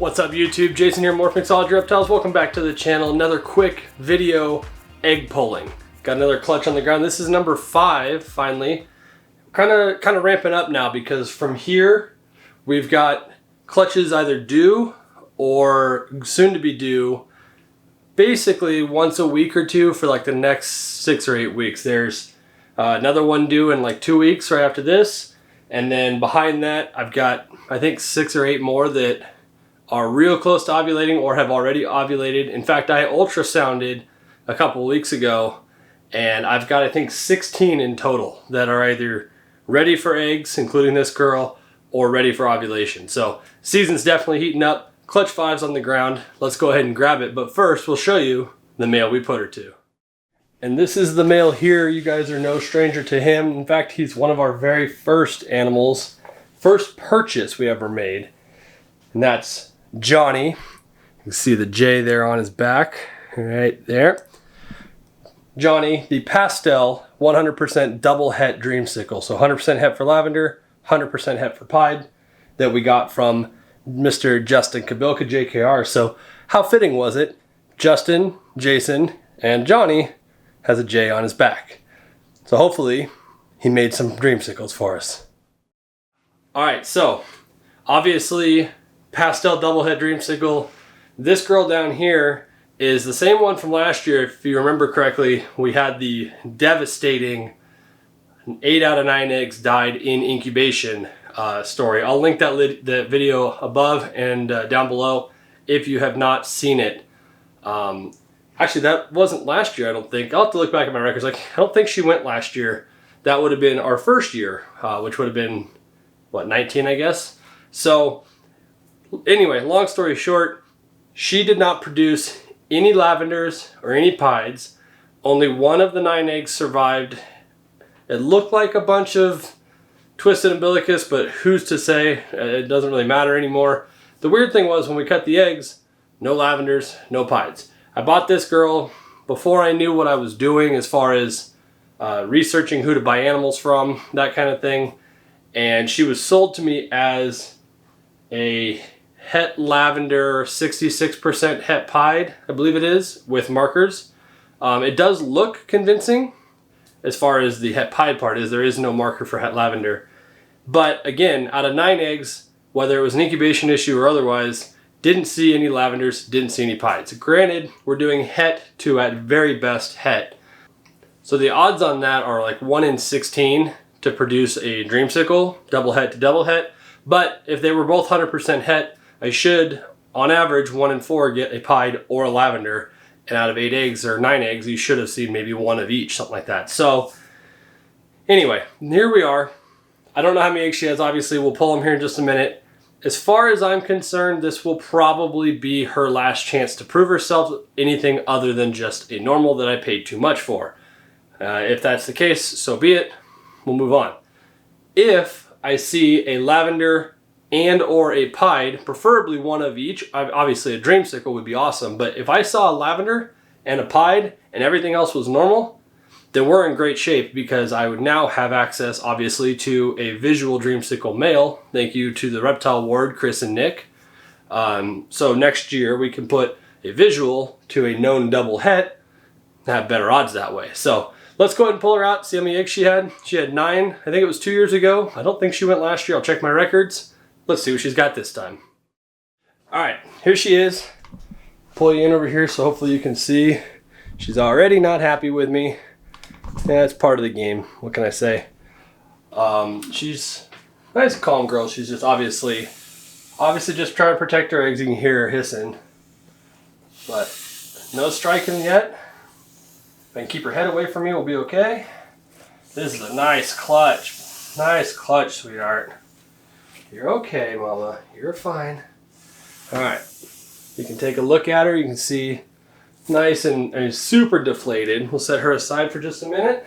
What's up YouTube? Jason here, Morph, Mixology, Reptiles. Welcome back to the channel. Another quick video egg pulling. Got another clutch on the ground. This is number 5 finally. Kind of ramping up now because from here we've got clutches either due or soon to be due basically once a week or two for like the next 6 or 8 weeks. There's another one due in like 2 weeks right after this, and then behind that I've got I think 6 or 8 more that are real close to ovulating or have already ovulated. In fact, I ultrasounded a couple weeks ago and I've got I think 16 in total that are either ready for eggs, including this girl, or ready for ovulation. So season's definitely heating up. Clutch 5's on the ground. Let's go ahead and grab it. But first we'll show you the male we put her to. And this is the male here. You guys are no stranger to him. In fact, he's one of our very first animals, first purchase we ever made. And that's Johnny. You can see the J there on his back, right there. Johnny, the pastel 100% double het dreamsicle. So 100% het for lavender, 100% het for pied that we got from Mr. Justin Kabilka JKR. So how fitting was it? Justin, Jason, and Johnny has a J on his back. So hopefully he made some dreamsicles for us. All right, so obviously pastel double het dreamsicle. This girl down here is the same one from last year. If you remember correctly, we had the devastating 8 out of 9 eggs died in incubation story. I'll link that video above and down below if you have not seen it. Actually, that wasn't last year, I don't think. I'll have to look back at my records. Like, I don't think she went last year. That would have been our first year, which would have been, what, 19, I guess? So anyway, long story short, she did not produce any lavenders or any pieds. Only one of the 9 eggs survived. It looked like a bunch of twisted umbilicus, but who's to say? It doesn't really matter anymore. The weird thing was when we cut the eggs, no lavenders, no pieds. I bought this girl before I knew what I was doing as far as researching who to buy animals from, that kind of thing. And she was sold to me as a het lavender 66% het pied, I believe it is, with markers. It does look convincing as far as the het pied part is. There is no marker for het lavender. But again, out of 9 eggs, whether it was an incubation issue or otherwise, didn't see any lavenders, didn't see any pieds. Granted, we're doing het to at very best het. So the odds on that are like 1 in 16 to produce a dreamsicle, double het to double het. But if they were both 100% het, I should, on average, 1 in 4 get a pied or a lavender. And out of 8 eggs or 9 eggs, you should have seen maybe 1 of each, something like that. So anyway, here we are. I don't know how many eggs she has. Obviously, we'll pull them here in just a minute. As far as I'm concerned, this will probably be her last chance to prove herself anything other than just a normal that I paid too much for. If that's the case, so be it. We'll move on. If I see a lavender and or a pied, preferably 1 of each, obviously a dreamsicle would be awesome, but if I saw a lavender and a pied and everything else was normal, then we're in great shape because I would now have access, obviously, to a visual dreamsicle male. Thank you to the reptile ward, Chris and Nick. So next year we can put a visual to a known double het and have better odds that way. So let's go ahead and pull her out, see how many eggs she had. She had 9, I think it was 2 years ago. I don't think she went last year. I'll check my records. Let's see what she's got this time. All right, here she is. Pull you in over here so hopefully you can see. She's already not happy with me. Yeah, it's part of the game. What can I say? She's a nice, calm girl. She's just obviously just trying to protect her eggs. You can hear her hissing. But no striking yet. If I can keep her head away from me, we'll be okay. This is a nice clutch. Nice clutch, sweetheart. You're okay, mama. You're fine. All right. You can take a look at her. You can see nice and super deflated. We'll set her aside for just a minute.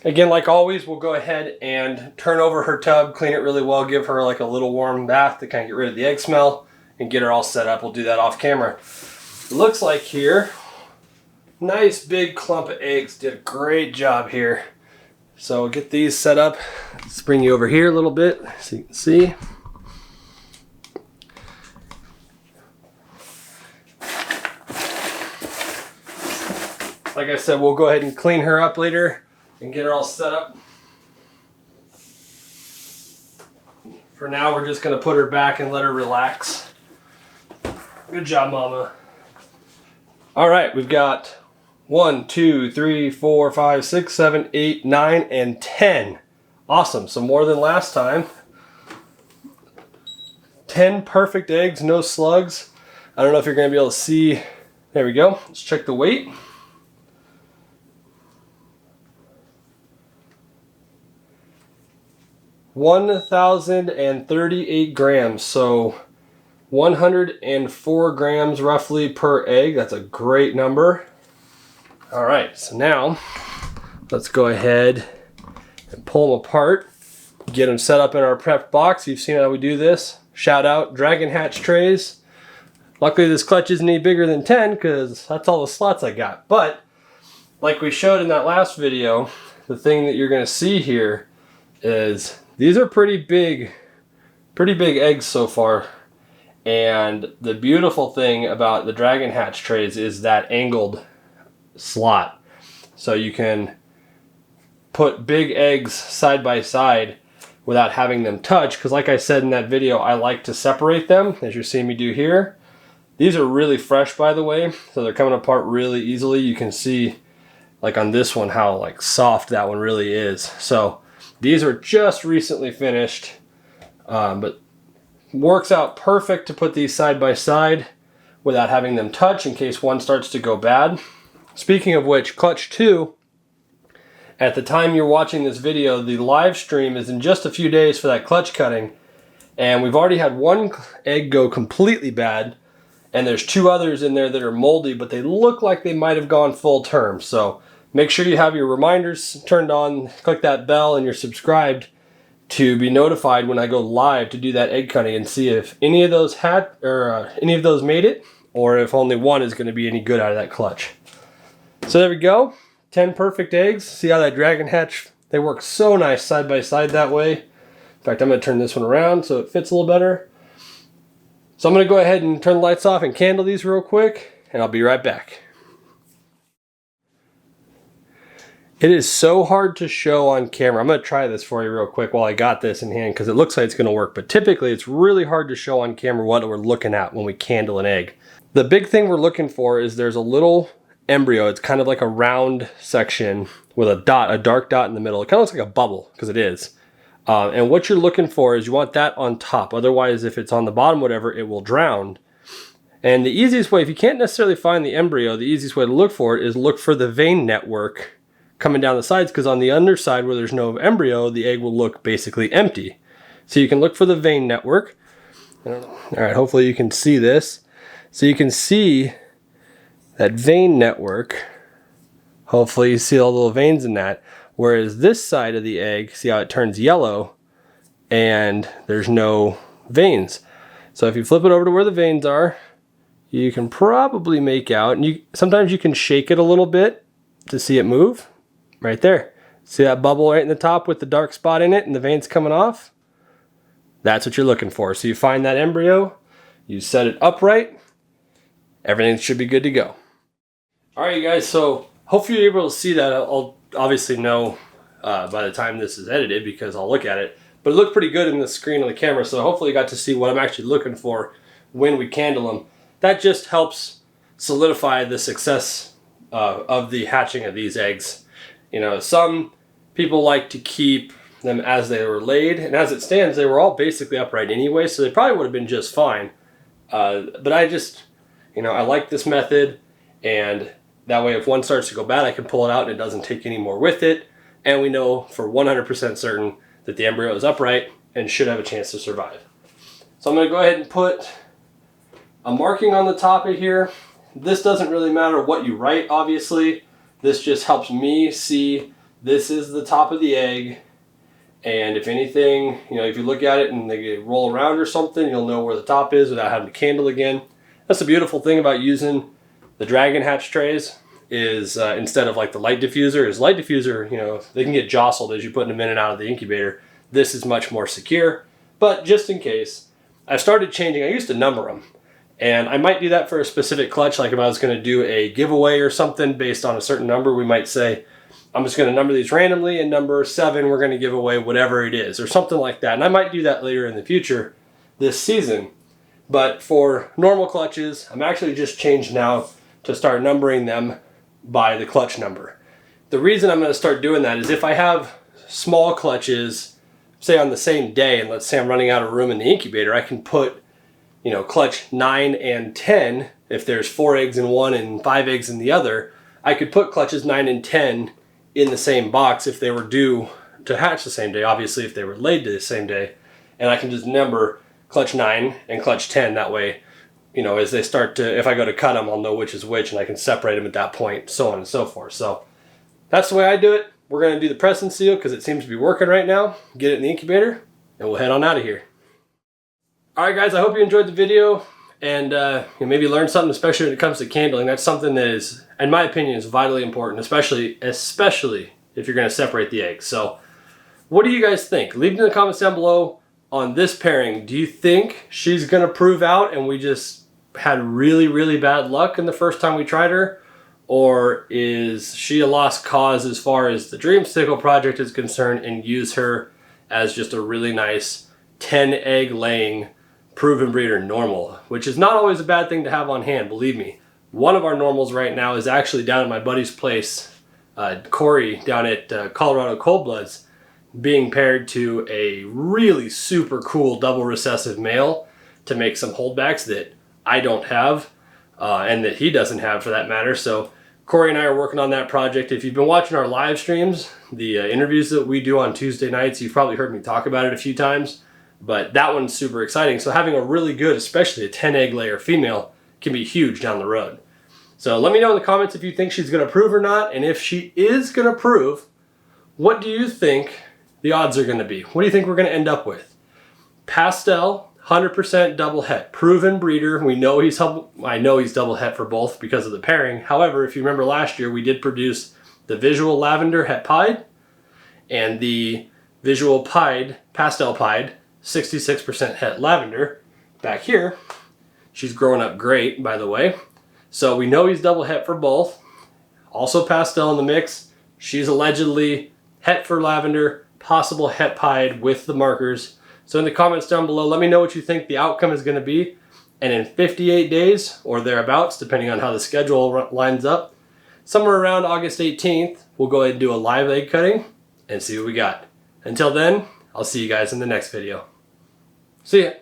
Again, like always, we'll go ahead and turn over her tub, clean it really well, give her like a little warm bath to kind of get rid of the egg smell and get her all set up. We'll do that off camera. It looks like here, nice big clump of eggs. Did a great job here. So we'll get these set up. Let's bring you over here a little bit so you can see. like I said, we'll go ahead and clean her up later and get her all set up. For now, we're just going to put her back and let her relax. Good job, Mama. All right, we've got 1, 2, 3, 4, 5, 6, 7, 8, 9, and 10. Awesome, so more than last time. 10 perfect eggs, no slugs. I don't know if you're going to be able to see. There we go. Let's check the weight. (1,038 grams). So 104 grams roughly per egg. That's a great number. All right, so now let's go ahead and pull them apart, get them set up in our prepped box. You've seen how we do this. Shout out Dragon Hatch trays. Luckily this clutch isn't any bigger than 10 because that's all the slots I got. But like we showed in that last video, the thing that you're going to see here is these are pretty big eggs so far. And the beautiful thing about the Dragon Hatch trays is that angled slot. So you can put big eggs side by side without having them touch, because like I said in that video, I like to separate them, as you're seeing me do here. These are really fresh, by the way, so they're coming apart really easily. You can see, like on this one, how like soft that one really is. So these are just recently finished, but works out perfect to put these side by side without having them touch in case one starts to go bad. Speaking of which, clutch 2, at the time you're watching this video, the live stream is in just a few days for that clutch cutting, and we've already had one egg go completely bad, and there's 2 others in there that are moldy, but they look like they might have gone full term. So make sure you have your reminders turned on, click that bell, and you're subscribed to be notified when I go live to do that egg cutting and see if any of those any of those made it, or if only one is going to be any good out of that clutch. So there we go. 10 perfect eggs. See how that Dragon Hatch, they work so nice side by side that way. In fact, I'm going to turn this one around so it fits a little better. So I'm going to go ahead and turn the lights off and candle these real quick, and I'll be right back. It is so hard to show on camera. I'm going to try this for you real quick while I got this in hand, because it looks like it's going to work, but typically it's really hard to show on camera what we're looking at when we candle an egg. The big thing we're looking for is there's a little embryo. It's kind of like a round section with a dot, a dark dot in the middle. It kind of looks like a bubble, because it is. And what you're looking for is you want that on top. Otherwise, if it's on the bottom, whatever, it will drown. And the easiest way, if you can't necessarily find the embryo, the easiest way to look for it is look for the vein network coming down the sides, because on the underside where there's no embryo, the egg will look basically empty. So you can look for the vein network. All right, hopefully you can see this. So you can see that vein network. Hopefully you see all the little veins in that. Whereas this side of the egg, see how it turns yellow and there's no veins. So if you flip it over to where the veins are, you can probably make out, and sometimes you can shake it a little bit to see it move. Right there. See that bubble right in the top with the dark spot in it and the veins coming off? That's what you're looking for. So you find that embryo, you set it upright, everything should be good to go. All right, you guys, so hopefully you're able to see that. I'll obviously know by the time this is edited because I'll look at it, but it looked pretty good in the screen on the camera, so hopefully you got to see what I'm actually looking for when we candle them. That just helps solidify the success of the hatching of these eggs. You know, some people like to keep them as they were laid, and as it stands, they were all basically upright anyway, so they probably would have been just fine. But I just, you know, I like this method, and that way if one starts to go bad, I can pull it out and it doesn't take any more with it, and we know for 100% certain that the embryo is upright and should have a chance to survive. So I'm going to go ahead and put a marking on the top of here. This doesn't really matter what you write, obviously. This just helps me see this is the top of the egg, and if anything, you know, if you look at it and they roll around or something, you'll know where the top is without having to candle again. That's the beautiful thing about using the Dragon Hatch trays is instead of like the light diffuser, you know, they can get jostled as you're putting them in and out of the incubator. This is much more secure, but just in case, I've started changing. I used to number them, And I might do that for a specific clutch, like if I was going to do a giveaway or something based on a certain number, we might say, I'm just going to number these randomly, and number 7, we're going to give away whatever it is, or something like that. And I might do that later in the future this season. But for normal clutches, I'm actually just changed now to start numbering them by the clutch number. The reason I'm going to start doing that is if I have small clutches, say on the same day, and let's say I'm running out of room in the incubator, I can put, you know, clutch 9 and 10, if there's 4 eggs in one and 5 eggs in the other, I could put clutches 9 and 10 in the same box if they were due to hatch the same day, obviously if they were laid the same day, and I can just number clutch 9 and clutch 10. That way, you know, as they start to, if I go to cut them, I'll know which is which, and I can separate them at that point, so on and so forth. So that's the way I do it. We're going to do the press and seal because it seems to be working right now. Get it in the incubator, and we'll head on out of here. All right, guys, I hope you enjoyed the video and you maybe learned something, especially when it comes to candling. That's something that is, in my opinion, is vitally important, especially if you're going to separate the eggs. So what do you guys think? Leave it in the comments down below on this pairing. Do you think she's going to prove out and we just had really, really bad luck in the first time we tried her? Or is she a lost cause as far as the Dreamsicle project is concerned, and use her as just a really nice 10 egg laying proven breeder normal, which is not always a bad thing to have on hand, believe me. One of our normals right now is actually down at my buddy's place, Corey, down at Colorado Cold Bloods, being paired to a really super cool double recessive male to make some holdbacks that I don't have, and that he doesn't have for that matter. So Corey and I are working on that project. If you've been watching our live streams, the interviews that we do on Tuesday nights, you've probably heard me talk about it a few times, but that one's super exciting. So having a really good, especially a 10 egg layer female, can be huge down the road. So let me know in the comments if you think she's going to prove or not, and if she is going to prove, what do you think the odds are going to be? What do you think we're going to end up with? Pastel, 100% double het, proven breeder. I know he's double het for both because of the pairing. However, if you remember last year, we did produce the visual lavender het pied and the visual pied, pastel pied, 66% het lavender. Back here, she's growing up great, by the way. So we know he's double het for both. Also pastel in the mix. She's allegedly het for lavender, possible het pied with the markers. So in the comments down below, let me know what you think the outcome is going to be. And in 58 days or thereabouts, depending on how the schedule lines up, somewhere around August 18th, we'll go ahead and do a live egg cutting and see what we got. Until then, I'll see you guys in the next video. See ya.